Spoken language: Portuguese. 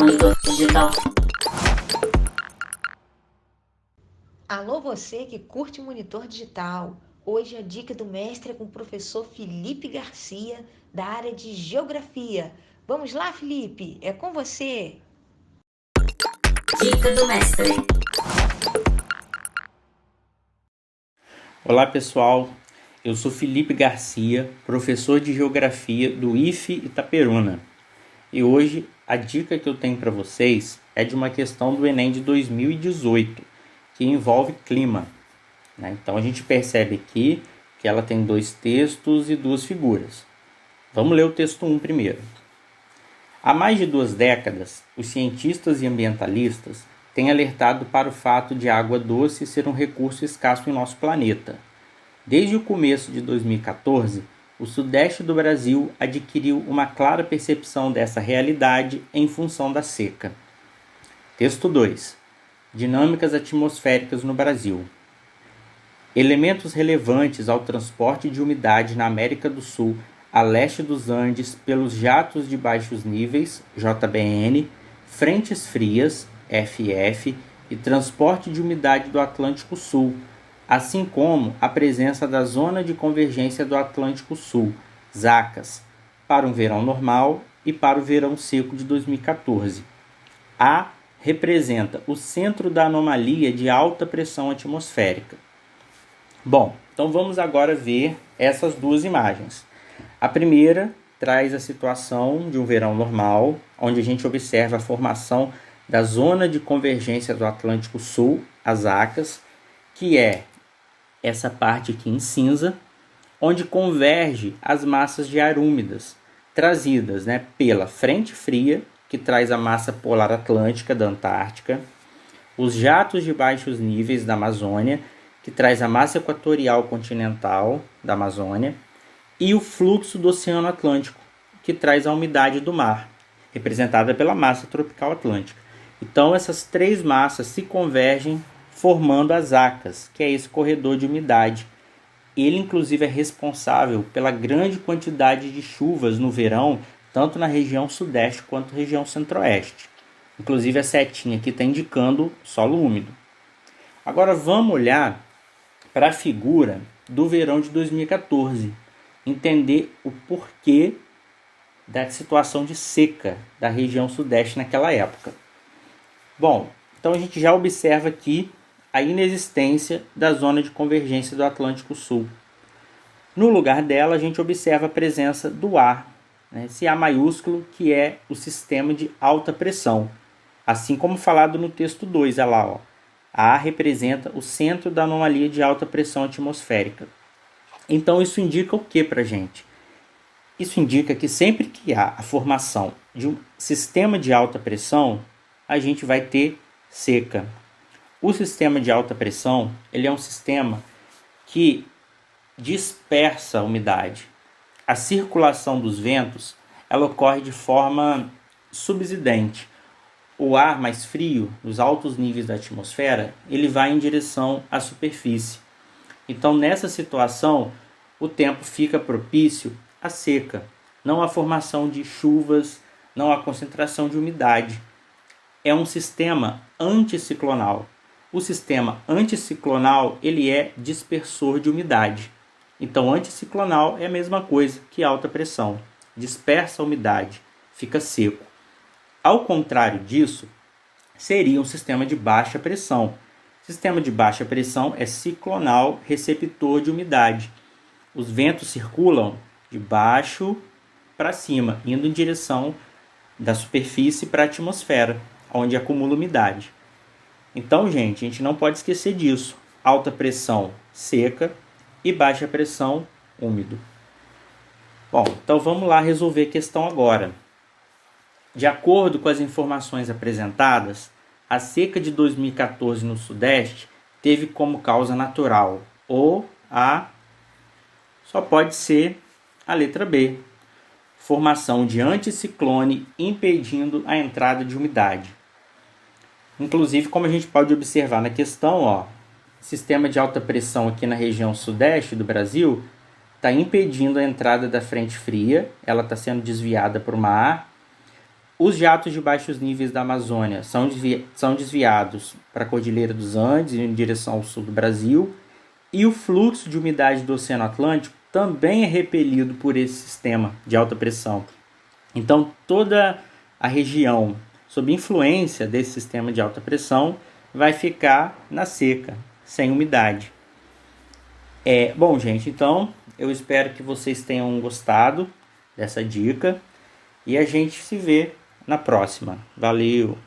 Monitor Digital. Alô, você que curte Monitor Digital. Hoje a dica do mestre é com o professor Felipe Garcia, da área de Geografia. Vamos lá, Felipe? É com você. Dica do mestre. Olá pessoal, eu sou Felipe Garcia, professor de Geografia do IFE Itaperuna. E hoje a dica que eu tenho para vocês é de uma questão do Enem de 2018, que envolve clima. Então a gente percebe aqui que ela tem 2 textos e 2 figuras. Vamos ler o texto 1 primeiro. Há mais de 2 décadas, os cientistas e ambientalistas têm alertado para o fato de a água doce ser um recurso escasso em nosso planeta. Desde o começo de 2014, o sudeste do Brasil adquiriu uma clara percepção dessa realidade em função da seca. Texto 2. Dinâmicas atmosféricas no Brasil. Elementos relevantes ao transporte de umidade na América do Sul a leste dos Andes pelos jatos de baixos níveis, JBN, frentes frias, FF, e transporte de umidade do Atlântico Sul, assim como a presença da Zona de Convergência do Atlântico Sul, ZACAS, para um verão normal e para o verão seco de 2014. A representa o centro da anomalia de alta pressão atmosférica. Bom, então vamos agora ver essas duas imagens. A primeira traz a situação de um verão normal, onde a gente observa a formação da Zona de Convergência do Atlântico Sul, as ACAS, que é essa parte aqui em cinza, onde converge as massas de ar úmidas, trazidas pela frente fria, que traz a massa polar atlântica da Antártica, os jatos de baixos níveis da Amazônia, que traz a massa equatorial continental da Amazônia, e o fluxo do Oceano Atlântico, que traz a umidade do mar, representada pela massa tropical atlântica. Então, essas 3 massas se convergem formando as ACAS, que é esse corredor de umidade. Ele, inclusive, é responsável pela grande quantidade de chuvas no verão, tanto na região sudeste quanto na região centro-oeste. Inclusive, a setinha aqui está indicando solo úmido. Agora, vamos olhar para a figura do verão de 2014. Entender o porquê da situação de seca da região sudeste naquela época. Bom, então a gente já observa aqui a inexistência da zona de convergência do Atlântico Sul. No lugar dela, a gente observa a presença do ar, esse A maiúsculo, que é o sistema de alta pressão. Assim como falado no texto 2, olha lá, ó. A representa o centro da anomalia de alta pressão atmosférica. Então isso indica o que para a gente? Isso indica que sempre que há a formação de um sistema de alta pressão, a gente vai ter seca. O sistema de alta pressão, ele é um sistema que dispersa a umidade. A circulação dos ventos, ela ocorre de forma subsidente. O ar mais frio, nos altos níveis da atmosfera, ele vai em direção à superfície. Então, nessa situação, o tempo fica propício à seca, não à formação de chuvas, não à concentração de umidade. É um sistema anticiclonal. O sistema anticiclonal, ele é dispersor de umidade. Então, anticiclonal é a mesma coisa que alta pressão. Dispersa a umidade, fica seco. Ao contrário disso, seria um sistema de baixa pressão. Sistema de baixa pressão é ciclonal, receptor de umidade. Os ventos circulam de baixo para cima, indo em direção da superfície para a atmosfera, onde acumula umidade. Então, gente, a gente não pode esquecer disso. Alta pressão, seca, e baixa pressão, úmido. Bom, então vamos lá resolver a questão agora. De acordo com as informações apresentadas, a seca de 2014 no Sudeste teve como causa natural, ou só pode ser a letra B, formação de anticiclone impedindo a entrada de umidade. Inclusive, como a gente pode observar na questão, sistema de alta pressão aqui na região sudeste do Brasil está impedindo a entrada da frente fria, ela está sendo desviada por uma ar. Os jatos de baixos níveis da Amazônia são desviados para a Cordilheira dos Andes, em direção ao sul do Brasil, e o fluxo de umidade do Oceano Atlântico também é repelido por esse sistema de alta pressão. Então, toda a região sob influência desse sistema de alta pressão vai ficar na seca, sem umidade. Bom, gente, então eu espero que vocês tenham gostado dessa dica e a gente se vê na próxima. Valeu!